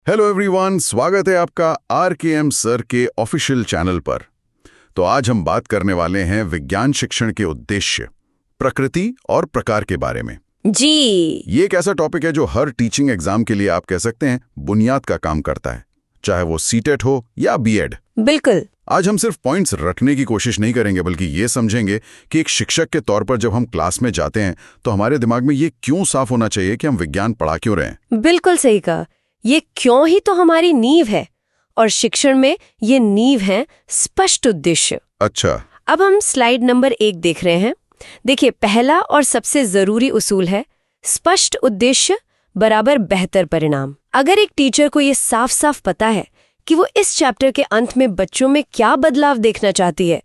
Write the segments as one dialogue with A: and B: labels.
A: Hello everyone, स्वागत है आपका आरकेएम सर के ऑफिशियल चैनल पर। तो आज हम बात करने वाले हैं विज्ञान शिक्षण के उद्देश्य, प्रकृति और प्रकार के बारे में।
B: जी।
A: ये एक ऐसा टॉपिक है जो हर टीचिंग एग्जाम के लिए आप कह सकते हैं बुनियाद का काम करता है, चाहे वो सीटेट हो या बीएड।
B: बिल्कुल।
A: आज हम सिर्फ पॉइंट्स रटने की कोशिश नहीं करेंगे, बल्कि ये समझेंगे कि एक शिक्षक के तौर पर जब हम क्लास में जाते हैं तो हमारे दिमाग में ये क्यों साफ होना चाहिए कि हम विज्ञान पढ़ा क्यों रहे हैं।
B: बिल्कुल सही कहा। ये क्यों ही तो हमारी नींव है, और शिक्षण में ये नींव है स्पष्ट उद्देश्य।
A: अच्छा,
B: अब हम स्लाइड नंबर 1 देख रहे हैं। देखिए, पहला और सबसे जरूरी उसूल है स्पष्ट उद्देश्य बराबर बेहतर परिणाम। अगर एक टीचर को ये साफ साफ पता है कि वो इस चैप्टर के अंत में बच्चों में क्या बदलाव देखना चाहती है,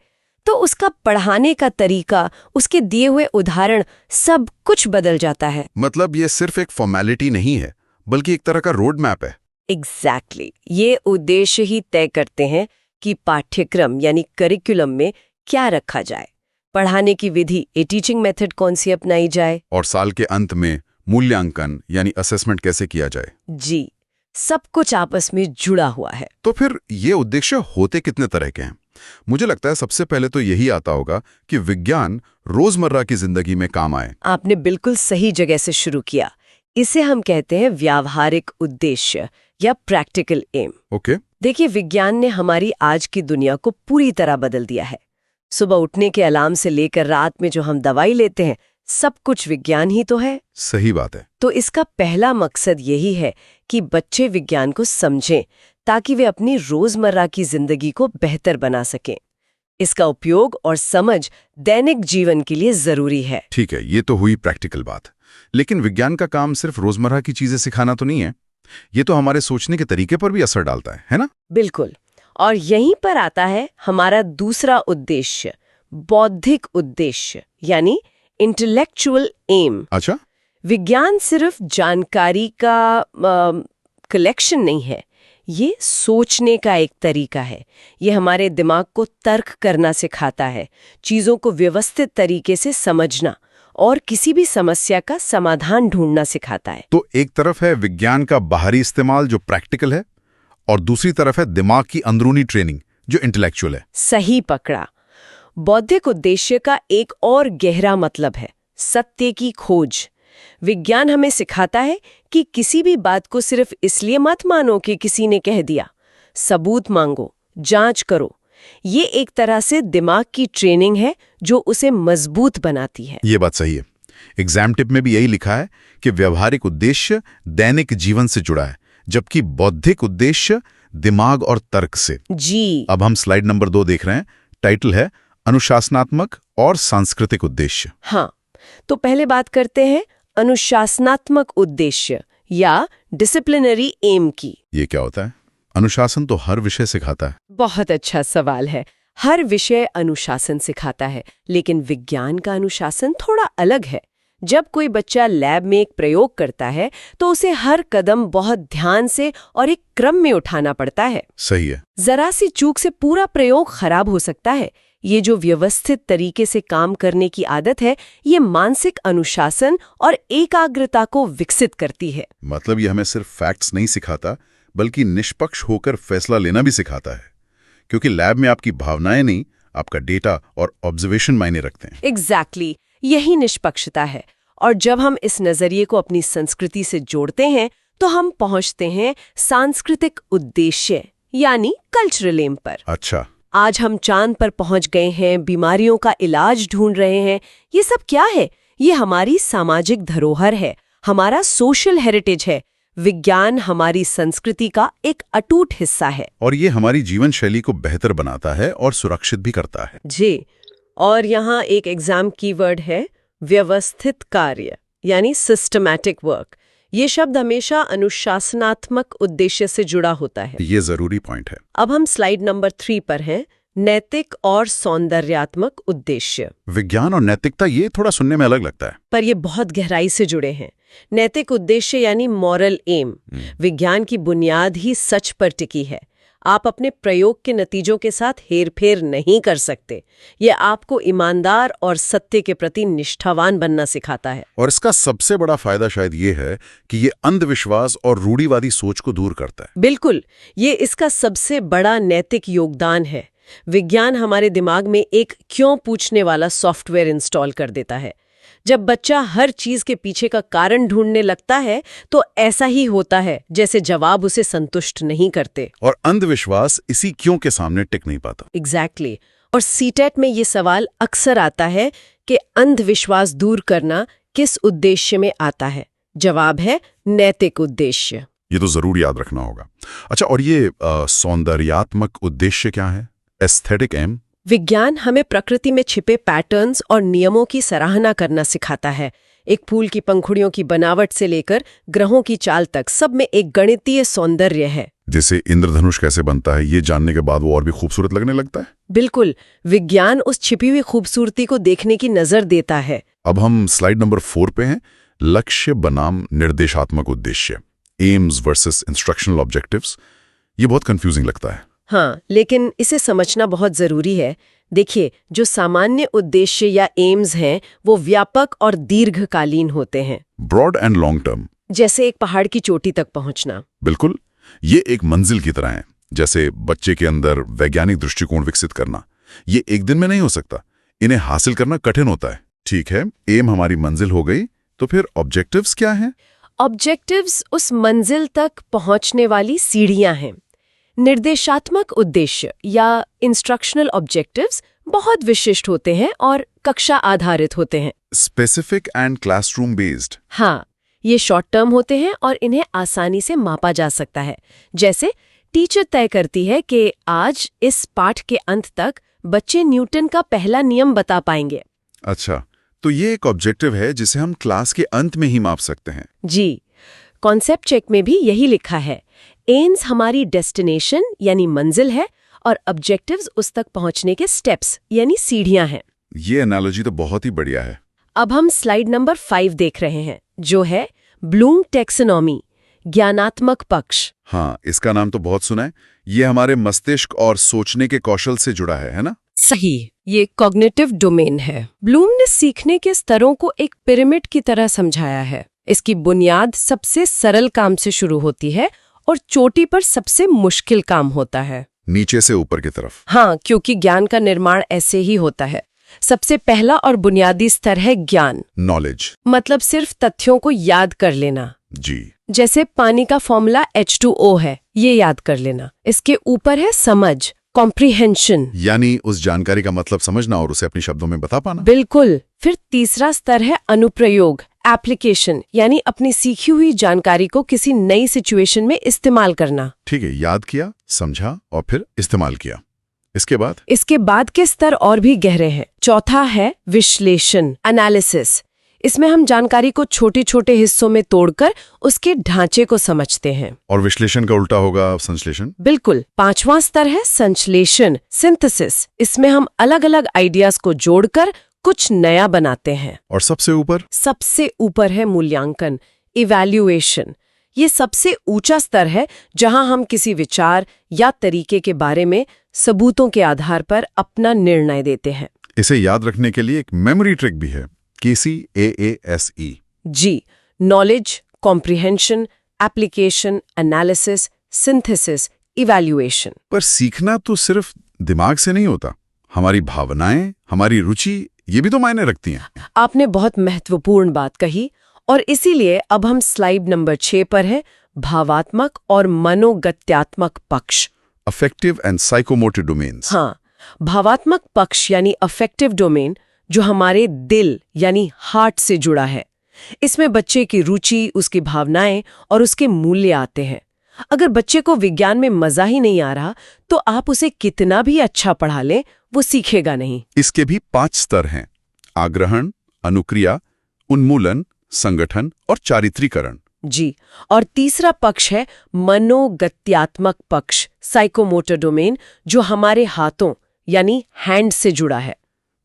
B: तो उसका पढ़ाने का तरीका, उसके दिए हुए उदाहरण, सब कुछ बदल जाता है।
A: मतलब ये सिर्फ एक फॉर्मेलिटी नहीं है, बल्कि एक तरह का रोड मैप है।
B: एग्जैक्टली। ये उद्देश्य ही तय करते हैं कि पाठ्यक्रम यानी करिकुलम में क्या रखा जाए, पढ़ाने की विधि, टीचिंग मेथड कौन सी अपनाई जाए,
A: और साल के अंत में मूल्यांकन यानी असेसमेंट कैसे किया जाए।
B: जी, सब कुछ आपस में जुड़ा हुआ है।
A: तो फिर ये उद्देश्य होते कितने तरह के हैं? मुझे लगता है सबसे पहले तो यही आता होगा कि विज्ञान रोजमर्रा की जिंदगी में काम आए।
B: आपने बिल्कुल सही जगह से शुरू किया। इसे हम कहते हैं व्यावहारिक उद्देश्य या प्रैक्टिकल एम।
A: ओके।
B: देखिए, विज्ञान ने हमारी आज की दुनिया को पूरी तरह बदल दिया है। सुबह उठने के अलार्म से लेकर रात में जो हम दवाई लेते हैं, सब कुछ विज्ञान ही तो है।
A: सही बात है।
B: तो इसका पहला मकसद यही है कि बच्चे विज्ञान को समझें, ताकि वे अपनी रोजमर्रा की जिंदगी को बेहतर बना सकें। इसका उपयोग और समझ दैनिक जीवन के लिए जरूरी है।
A: ठीक है, ये तो हुई प्रैक्टिकल बात। लेकिन विज्ञान का काम सिर्फ रोजमर्रा की चीजें सिखाना तो नहीं है, ये तो हमारे सोचने के तरीके पर भी असर डालता है ना?
B: बिल्कुल। और यहीं पर आता है हमारा दूसरा उद्देश्य, बौद्धिक उद्देश्य यानी इंटेलेक्चुअल एम।
A: अच्छा।
B: विज्ञान सिर्फ जानकारी का कलेक्शन नहीं है, ये सोचने का एक तरीका है। ये हमारे दिमाग को तर्क करना सिखाता है, चीजों को व्यवस्थित तरीके से समझना और किसी भी समस्या का समाधान ढूंढना सिखाता है।
A: तो एक तरफ है विज्ञान का बाहरी इस्तेमाल जो प्रैक्टिकल है, और दूसरी तरफ है दिमाग की अंदरूनी ट्रेनिंग जो इंटेलेक्चुअल है।
B: सही पकड़ा। बौद्धिक उद्देश्य का एक और गहरा मतलब है सत्य की खोज। विज्ञान हमें सिखाता है कि किसी भी बात को सिर्फ इसलिए मत मानो कि किसी ने कह दिया। सबूत मांगो, जांच करो। ये एक तरह से दिमाग की ट्रेनिंग है जो उसे मजबूत बनाती है।
A: ये बात सही है। एग्जाम टिप में भी यही लिखा है कि व्यवहारिक उद्देश्य दैनिक जीवन से जुड़ा है, जबकि बौद्धिक उद्देश्य दिमाग और तर्क से।
B: जी।
A: अब हम स्लाइड नंबर 2 देख रहे हैं। टाइटल है अनुशासनात्मक और सांस्कृतिक उद्देश्य।
B: हाँ, तो पहले बात करते हैं अनुशासनात्मक उद्देश्य या डिसिप्लिनरी एम की।
A: ये क्या होता है? अनुशासन तो हर विषय सिखाता है।
B: बहुत अच्छा सवाल है। हर विषय अनुशासन सिखाता है, लेकिन विज्ञान का अनुशासन थोड़ा अलग है। जब कोई बच्चा लैब में एक प्रयोग करता है तो उसे हर कदम बहुत ध्यान से और एक क्रम में उठाना पड़ता है।
A: सही है।
B: जरा सी चूक से पूरा प्रयोग खराब हो सकता है। ये जो व्यवस्थित तरीके से काम करने की आदत है, ये मानसिक अनुशासन और एकाग्रता को विकसित करती है।
A: मतलब ये हमें सिर्फ फैक्ट्स नहीं सिखाता, बल्कि निष्पक्ष होकर फैसला लेना भी सिखाता है, क्योंकि लैब में आपकी भावनाएं नहीं, आपका डेटा और ऑब्जर्वेशन मायने रखते हैं।
B: एग्जैक्टली, यही निष्पक्षता है। और जब हम इस नजरिए को अपनी संस्कृति से जोड़ते हैं तो हम पहुंचते हैं सांस्कृतिक उद्देश्य यानी कल्चरल एम पर।
A: अच्छा।
B: आज हम चांद पर पहुंच गए हैं, बीमारियों का इलाज ढूंढ रहे हैं। ये सब क्या है? ये हमारी सामाजिक धरोहर है, हमारा सोशल हेरिटेज है। विज्ञान हमारी संस्कृति का एक अटूट हिस्सा है,
A: और ये हमारी जीवन शैली को बेहतर बनाता है और सुरक्षित भी करता है।
B: जी। और यहाँ एक एग्जाम कीवर्ड है व्यवस्थित कार्य यानी सिस्टमैटिक वर्क। ये शब्द हमेशा अनुशासनात्मक उद्देश्य से जुड़ा होता है।
A: ये जरूरी पॉइंट है।
B: अब हम स्लाइड नंबर 3 पर हैं, नैतिक और सौंदर्यात्मक उद्देश्य।
A: विज्ञान और नैतिकता, ये थोड़ा सुनने में अलग लगता है,
B: पर ये बहुत गहराई से जुड़े हैं। नैतिक उद्देश्य यानी मॉरल एम। विज्ञान की बुनियाद ही सच पर टिकी है। आप अपने प्रयोग के नतीजों के साथ हेरफेर नहीं कर सकते। ये आपको ईमानदार और सत्य के प्रति निष्ठावान बनना सिखाता है।
A: और इसका सबसे बड़ा फायदा शायद ये है कि ये अंधविश्वास और रूढ़िवादी सोच को दूर करता है।
B: बिल्कुल, ये इसका सबसे बड़ा नैतिक योगदान है। विज्ञान हमारे दिमाग में एक क्यों पूछने वाला सॉफ्टवेयर इंस्टॉल कर देता है। जब बच्चा हर चीज के पीछे का कारण ढूंढने लगता है तो ऐसा ही होता है जैसे जवाब उसे संतुष्ट नहीं करते।
A: और अंधविश्वास इसी क्यों के सामने टिक नहीं पाता।
B: एग्जैक्टली। और सीटेट में ये सवाल अक्सर आता है कि अंधविश्वास दूर करना किस उद्देश्य में आता है। जवाब है नैतिक उद्देश्य।
A: ये तो जरूर याद रखना होगा। अच्छा, और ये सौंदर्यात्मक उद्देश्य क्या है? Aesthetic aim.
B: विज्ञान हमें प्रकृति में छिपे पैटर्न्स और नियमों की सराहना करना सिखाता है। एक फूल की पंखुड़ियों की बनावट से लेकर ग्रहों की चाल तक सब में एक गणितीय सौंदर्य है।
A: जैसे इंद्रधनुष कैसे बनता है, ये जानने के बाद वो और भी खूबसूरत लगने लगता है।
B: बिल्कुल, विज्ञान उस छिपी हुई खूबसूरती को देखने की नजर देता है।
A: अब हम स्लाइड नंबर 4 पे हैं। लक्ष्य बनाम निर्देशात्मक उद्देश्य, एम्स वर्सेस इंस्ट्रक्शनल ऑब्जेक्टिव्स। ये बहुत कंफ्यूजिंग लगता है।
B: हाँ, लेकिन इसे समझना बहुत जरूरी है। देखिए, जो सामान्य उद्देश्य या एम्स हैं वो व्यापक और दीर्घकालीन होते हैं।
A: Broad and long term.
B: जैसे एक पहाड़ की चोटी तक पहुंचना।
A: बिल्कुल, ये एक मंजिल की तरह है। जैसे बच्चे के अंदर वैज्ञानिक दृष्टिकोण विकसित करना, ये एक दिन में नहीं हो सकता। इन्हें हासिल करना कठिन होता है। ठीक है, एम हमारी मंजिल हो गई, तो फिर ऑब्जेक्टिव्स क्या हैं?
B: ऑब्जेक्टिव्स उस मंजिल तक पहुंचने वाली सीढ़ियां हैं। निर्देशात्मक उद्देश्य या इंस्ट्रक्शनल ऑब्जेक्टिव्स बहुत विशिष्ट होते हैं और कक्षा आधारित होते हैं।
A: Specific and classroom based.
B: हाँ, ये शॉर्ट टर्म होते हैं और इन्हें आसानी से मापा जा सकता है। जैसे टीचर तय करती है कि आज इस पाठ के अंत तक बच्चे न्यूटन का पहला नियम बता पाएंगे।
A: अच्छा, तो ये एक ऑब्जेक्टिव है जिसे हम क्लास के अंत में ही माप सकते हैं।
B: जी, कॉन्सेप्ट चेक में भी यही लिखा है। एम्स हमारी डेस्टिनेशन यानी मंजिल है और ऑब्जेक्टिव्स उस तक पहुंचने के स्टेप्स यानी सीढ़ियां हैं।
A: ये एनालॉजी तो बहुत ही बढ़िया है।
B: अब हम स्लाइड नंबर 5 देख रहे हैं, जो है ब्लूम टैक्सोनॉमी, ज्ञानात्मक पक्ष।
A: हाँ, इसका नाम तो बहुत सुना है। ये हमारे मस्तिष्क और सोचने के कौशल से जुड़ा है ना?
B: सही, ये कॉग्निटिव डोमेन है। ब्लूम ने सीखने के स्तरों को एक पिरामिड की तरह समझाया है। इसकी बुनियाद सबसे सरल काम से शुरू होती है और चोटी पर सबसे मुश्किल काम होता है,
A: नीचे से ऊपर की तरफ।
B: हाँ, क्योंकि ज्ञान का निर्माण ऐसे ही होता है। सबसे पहला और बुनियादी स्तर है ज्ञान,
A: नॉलेज,
B: मतलब सिर्फ तथ्यों को याद कर लेना।
A: जी।
B: जैसे पानी का फॉर्मूला H2O है, ये याद कर लेना। इसके ऊपर है समझ, कॉम्प्रिहेंशन,
A: यानी उस जानकारी का मतलब समझना और उसे अपने शब्दों में बता पाना।
B: बिल्कुल। फिर तीसरा स्तर है अनुप्रयोग, एप्लीकेशन, यानी अपनी सीखी हुई जानकारी को किसी नई सिचुएशन में इस्तेमाल करना।
A: ठीक है, याद किया, समझा और फिर इस्तेमाल किया। इसके बाद
B: के स्तर और भी गहरे हैं। चौथा है विश्लेषण, एनालिसिस। इसमें हम जानकारी को छोटे छोटे हिस्सों में तोड़कर उसके ढांचे को समझते हैं।
A: और विश्लेषण का उल्टा होगा संश्लेषण।
B: बिल्कुल। पांचवां स्तर है संश्लेषण, सिंथेसिस। इसमें हम अलग अलग आइडियाज को जोड़कर कुछ नया बनाते हैं।
A: और सबसे ऊपर
B: है मूल्यांकन, इवैल्यूएशन। ये सबसे ऊंचा स्तर है जहां हम किसी विचार या तरीके के बारे में सबूतों के आधार पर अपना निर्णय देते हैं।
A: इसे याद रखने के लिए एक मेमोरी ट्रिक भी है, KCAASE।
B: जी, knowledge, comprehension, application, analysis, synthesis, evaluation.
A: पर सीखना तो सिर्फ दिमाग से नहीं होता। हमारी भावनाएं, हमारी रुचि, ये भी तो मायने रखती हैं।
B: आपने बहुत महत्वपूर्ण बात कही और इसीलिए अब हम स्लाइड नंबर 6 पर है, भावात्मक और मनोगत्यात्मक पक्ष,
A: अफेक्टिव एंड साइकोमोटर डोमेन्स।
B: हाँ, भावात्मक पक्ष यानी अफेक्टिव डोमेन जो हमारे दिल यानी हार्ट से जुड़ा है। इसमें बच्चे की रुचि, उसकी भावनाएं और उसके मूल्य आते हैं। अगर बच्चे को विज्ञान में मजा ही नहीं आ रहा तो आप उसे कितना भी अच्छा पढ़ा लें, वो सीखेगा नहीं।
A: इसके भी 5 स्तर हैं, आग्रहण, अनुक्रिया, उन्मूलन, संगठन और चारित्रीकरण।
B: जी, और तीसरा पक्ष है मनोगत्यात्मक पक्ष, साइकोमोटर डोमेन, जो हमारे हाथों यानी हैंड से जुड़ा है।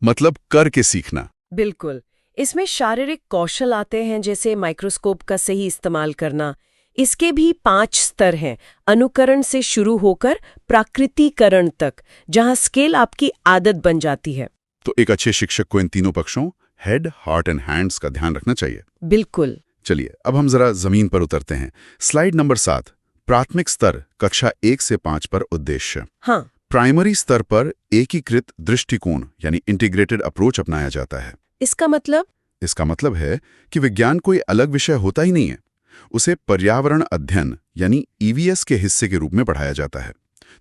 A: मतलब करके सीखना।
B: बिल्कुल। इसमें शारीरिक कौशल आते हैं, जैसे माइक्रोस्कोप का सही इस्तेमाल करना, इसके भी 5 स्तर हैं, अनुकरण से शुरू होकर प्राकृतिकरण तक, जहां स्केल आपकी आदत बन जाती है।
A: तो एक अच्छे शिक्षक को इन तीनों पक्षों हेड, हार्ट एंड हैंड्स का ध्यान रखना चाहिए।
B: बिल्कुल।
A: चलिए अब हम जरा जमीन पर उतरते हैं। स्लाइड नंबर 7, प्राथमिक स्तर कक्षा 1 से 5 पर उद्देश्य।
B: हाँ,
A: प्राइमरी स्तर पर एकीकृत दृष्टिकोण यानी इंटीग्रेटेड अप्रोच अपनाया जाता है।
B: इसका मतलब
A: है कि विज्ञान कोई अलग विषय होता ही नहीं है, उसे पर्यावरण अध्ययन यानी ईवीएस के हिस्से के रूप में पढ़ाया जाता है,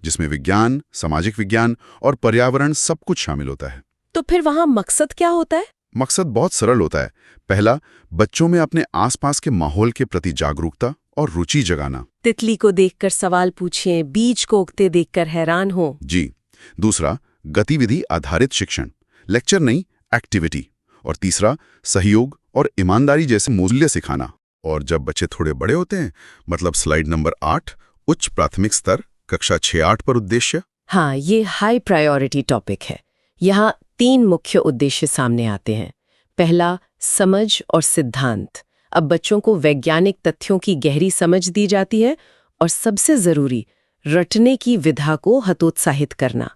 A: जिसमें विज्ञान, सामाजिक विज्ञान और पर्यावरण सब कुछ शामिल होता है।
B: तो फिर वहां मकसद क्या होता है?
A: मकसद बहुत सरल होता है। पहला, बच्चों में अपने आसपास के माहौल के प्रति जागरूकता और रुचि जगाना।
B: तितली को देखकर सवाल पूछें, बीज को उगते देखकर हैरान हो।
A: जी। दूसरा, गतिविधि आधारित शिक्षण, लेक्चर नहीं, एक्टिविटी। और तीसरा, सहयोग और ईमानदारी जैसे मूल्य सिखाना। और जब बच्चे थोड़े बड़े होते हैं, मतलब स्लाइड नंबर 8, उच्च प्राथमिक स्तर कक्षा 6-8 पर उद्देश्य।
B: हाँ, ये हाई प्रायोरिटी टॉपिक है। यहाँ 3 मुख्य उद्देश्य सामने आते हैं। पहला, समझ और सिद्धांत। अब बच्चों को वैज्ञानिक तथ्यों की गहरी समझ दी जाती है, और सबसे जरूरी, रटने की विधा को हतोत्साहित करना।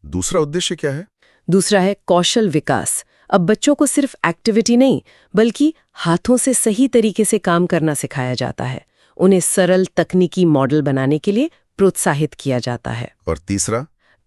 A: दूसरा उद्देश्य क्या है?
B: दूसरा है कौशल विकास। अब बच्चों को सिर्फ एक्टिविटी नहीं, बल्कि हाथों से सही तरीके से काम करना सिखाया जाता है। उन्हें सरल तकनीकी मॉडल बनाने के लिए प्रोत्साहित किया जाता है।
A: और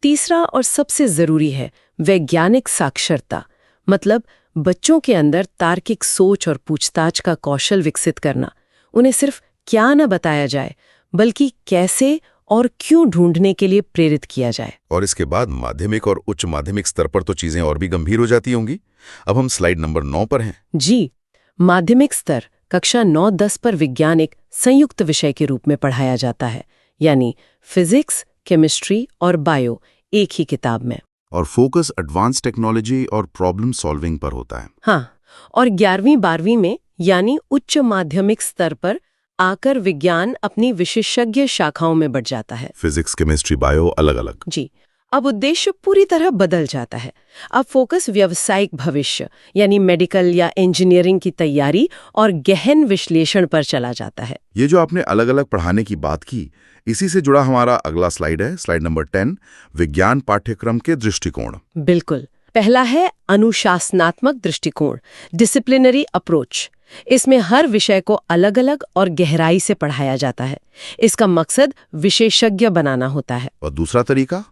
A: तीसरा
B: और सबसे जरूरी है वैज्ञानिक साक्षरता। मतलब बच्चों के अंदर तार्किक सोच और पूछताछ का कौशल विकसित करना। उन्हें सिर्फ क्या न बताया जाए, बल्कि कैसे और क्यों ढूंढने के लिए प्रेरित किया जाए।
A: और इसके बाद माध्यमिक और उच्च माध्यमिक स्तर पर तो चीजें और भी गंभीर हो जाती होंगी। अब हम स्लाइड नंबर 9 पर हैं।
B: जी, माध्यमिक स्तर कक्षा 9-10 पर विज्ञान एक संयुक्त विषय के रूप में पढ़ाया जाता है, यानी फिजिक्स, केमिस्ट्री और बायो एक ही किताब में।
A: और फोकस एडवांस टेक्नोलॉजी और प्रॉब्लम सॉल्विंग पर होता है।
B: हाँ, और 11वीं-12वीं में यानी उच्च माध्यमिक स्तर पर आकर विज्ञान अपनी विशेषज्ञ शाखाओं में बढ़ जाता है।
A: फिजिक्स, केमिस्ट्री, बायो अलग अलग।
B: जी, अब उद्देश्य पूरी तरह बदल जाता है। अब फोकस व्यावसायिक भविष्य यानी मेडिकल या इंजीनियरिंग की तैयारी और गहन विश्लेषण पर चला जाता है।
A: ये जो आपने अलग अलग पढ़ाने की बात की, इसी से जुड़ा हमारा अगला स्लाइड है, स्लाइड नंबर 10, विज्ञान पाठ्यक्रम के दृष्टिकोण।
B: बिल्कुल। पहला है अनुशासनात्मक दृष्टिकोण, डिसिप्लिनरी अप्रोच। इसमें हर विषय को अलग अलग और गहराई से पढ़ाया जाता है। इसका मकसद विशेषज्ञ बनाना होता है।
A: और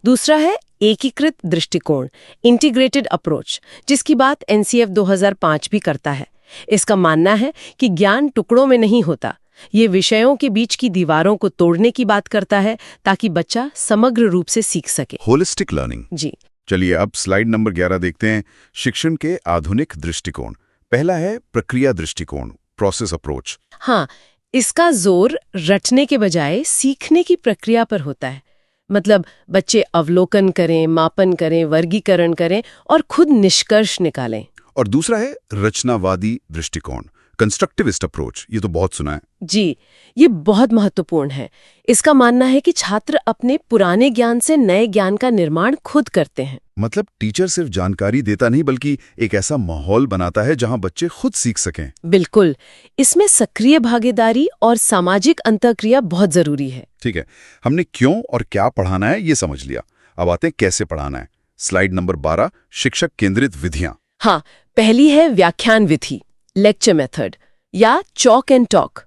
A: दूसरा
B: है एकीकृत दृष्टिकोण, इंटीग्रेटेड अप्रोच, जिसकी बात एनसीएफ 2005 भी करता है। इसका मानना है कि ज्ञान टुकड़ों में नहीं होता, ये विषयों के बीच की दीवारों को तोड़ने की बात करता है, ताकि बच्चा समग्र रूप से सीख सके।
A: Holistic learning.
B: जी।
A: चलिए अब स्लाइड नंबर 11 देखते हैं, शिक्षण के आधुनिक दृष्टिकोण। पहला है प्रक्रिया दृष्टिकोण, प्रोसेस अप्रोच।
B: हाँ, इसका जोर रटने के बजाय सीखने की प्रक्रिया पर होता है। मतलब बच्चे अवलोकन करें, मापन करें, वर्गीकरण करें और खुद निष्कर्ष निकालें।
A: और दूसरा है रचनावादी दृष्टिकोण, कंस्ट्रक्टिविस्ट अप्रोच। ये तो बहुत सुना है।
B: जी, ये बहुत महत्वपूर्ण है। इसका मानना है कि छात्र अपने पुराने ज्ञान से नए ज्ञान का निर्माण खुद करते हैं।
A: मतलब टीचर सिर्फ जानकारी देता नहीं, बल्कि एक ऐसा माहौल बनाता है जहां बच्चे खुद सीख सकें।
B: बिल्कुल। इसमें सक्रिय भागीदारी और सामाजिक अंतःक्रिया बहुत जरूरी है।
A: ठीक है, हमने क्यों और क्या पढ़ाना है ये समझ लिया। अब आते हैं कैसे पढ़ाना है। स्लाइड नंबर 12, शिक्षक केंद्रित विधियां।
B: हाँ, पहली है व्याख्यान विधि, लेक्चर मेथड या चॉक एंड टॉक।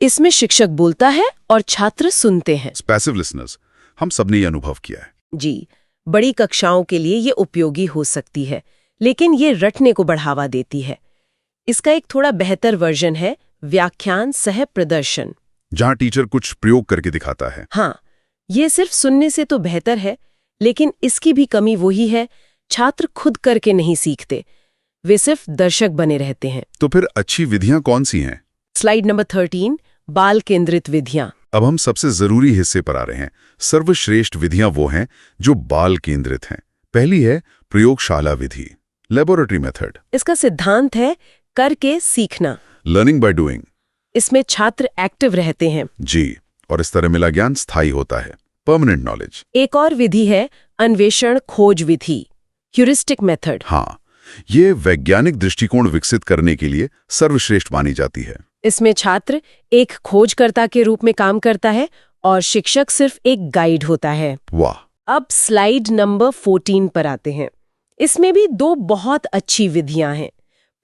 B: इसमें शिक्षक बोलता है और छात्र सुनते हैं।
A: पैसिव लिसनर्स, हम सबने ये अनुभव किया है।
B: जी, बड़ी कक्षाओं के लिए ये उपयोगी हो सकती है, लेकिन ये रटने को बढ़ावा देती है। इसका एक थोड़ा बेहतर वर्जन है व्याख्यान सह प्रदर्शन,
A: जहां टीचर कुछ प्रयोग करके दिखाता है।
B: हाँ, ये सिर्फ सुनने से तो बेहतर है, लेकिन इसकी भी कमी वही है, छात्र खुद करके नहीं सीखते, वे सिर्फ दर्शक बने रहते हैं।
A: तो फिर अच्छी विधियां कौन सी हैं?
B: स्लाइड नंबर 13, बाल केंद्रित विधियां।
A: अब हम सबसे जरूरी हिस्से पर आ रहे हैं। सर्वश्रेष्ठ विधियां वो हैं जो बाल केंद्रित हैं। पहली है प्रयोगशाला विधि, लेबोरेटरी मेथड।
B: इसका सिद्धांत है करके सीखना,
A: लर्निंग बाय डूइंग।
B: इसमें छात्र एक्टिव रहते हैं।
A: जी, और इस तरह मिला ज्ञान स्थायी होता है, परमानेंट नॉलेज।
B: एक और विधि है अन्वेषण खोज विधि, ह्यूरिस्टिक मेथड।
A: हाँ, ये वैज्ञानिक दृष्टिकोण विकसित करने के लिए सर्वश्रेष्ठ मानी जाती है।
B: इसमें छात्र एक खोजकर्ता के रूप में काम करता है और शिक्षक सिर्फ एक गाइड होता है।
A: वाह।
B: अब स्लाइड नंबर 14 पर आते हैं। इसमें भी दो बहुत अच्छी विधियां हैं।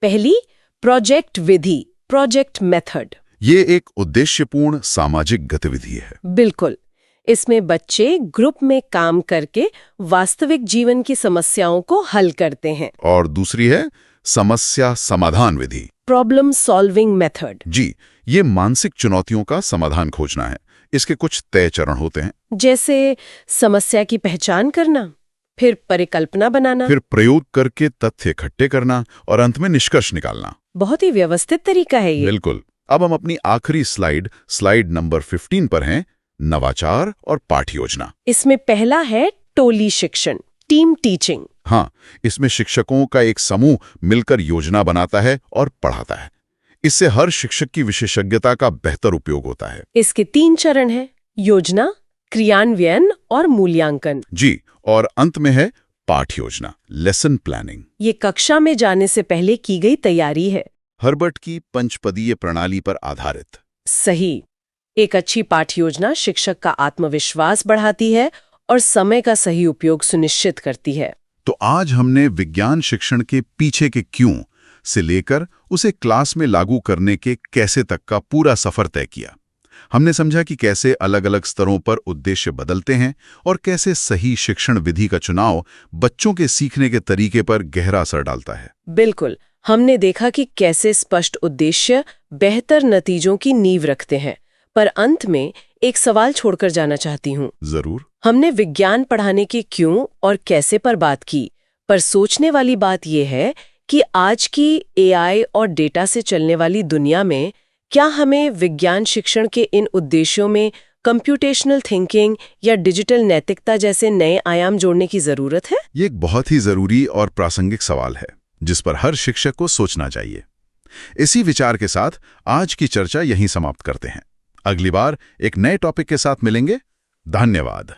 B: पहली, प्रोजेक्ट विधि, प्रोजेक्ट मेथड।
A: ये एक उद्देश्यपूर्ण सामाजिक गतिविधि है।
B: बिल्कुल। इसमें बच्चे ग्रुप में काम करके वास्तविक जीवन की समस्याओं को हल करते हैं।
A: और दूसरी है समस्या समाधान विधि,
B: प्रॉब्लम सॉल्विंग मेथड।
A: जी, ये मानसिक चुनौतियों का समाधान खोजना है। इसके कुछ तय चरण होते हैं,
B: जैसे समस्या की पहचान करना, फिर परिकल्पना बनाना,
A: फिर प्रयोग करके तथ्य इकट्ठे करना और अंत में निष्कर्ष निकालना।
B: बहुत ही व्यवस्थित तरीका है ये।
A: बिल्कुल। अब हम अपनी आखिरी स्लाइड नंबर 15 पर हैं, नवाचार और पाठ योजना।
B: इसमें पहला है टोली शिक्षण, टीम टीचिंग।
A: हाँ, इसमें शिक्षकों का एक समूह मिलकर योजना बनाता है और पढ़ाता है। इससे हर शिक्षक की विशेषज्ञता का बेहतर उपयोग होता है।
B: इसके 3 चरण हैं, योजना, क्रियान्वयन और मूल्यांकन।
A: जी, और अंत में है पाठ योजना, लेसन प्लानिंग।
B: ये कक्षा में जाने से पहले की गई तैयारी है।
A: हर्बर्ट की पंचपदीय प्रणाली पर आधारित।
B: सही। एक अच्छी पाठ योजना शिक्षक का आत्मविश्वास बढ़ाती है और समय का सही उपयोग सुनिश्चित करती है।
A: तो आज हमने विज्ञान शिक्षण के पीछे के क्यों से लेकर उसे क्लास में लागू करने के कैसे तक का पूरा सफर तय किया। हमने समझा कि कैसे अलग अलग स्तरों पर उद्देश्य बदलते हैं और कैसे सही शिक्षण विधि का चुनाव बच्चों के सीखने के तरीके पर गहरा असर डालता है।
B: बिल्कुल। हमने देखा कि कैसे स्पष्ट उद्देश्य बेहतर नतीजों की नींव रखते हैं। पर अंत में एक सवाल छोड़कर जाना चाहती हूँ।
A: जरूर।
B: हमने विज्ञान पढ़ाने के क्यों और कैसे पर बात की, पर सोचने वाली बात यह है कि आज की AI और डेटा से चलने वाली दुनिया में क्या हमें विज्ञान शिक्षण के इन उद्देश्यों में कंप्यूटेशनल थिंकिंग या डिजिटल नैतिकता जैसे नए आयाम जोड़ने की जरूरत है?
A: ये एक बहुत ही जरूरी और प्रासंगिक सवाल है जिस पर हर शिक्षक को सोचना चाहिए। इसी विचार के साथ आज की चर्चा यहीं समाप्त करते हैं। अगली बार एक नए टॉपिक के साथ मिलेंगे। धन्यवाद।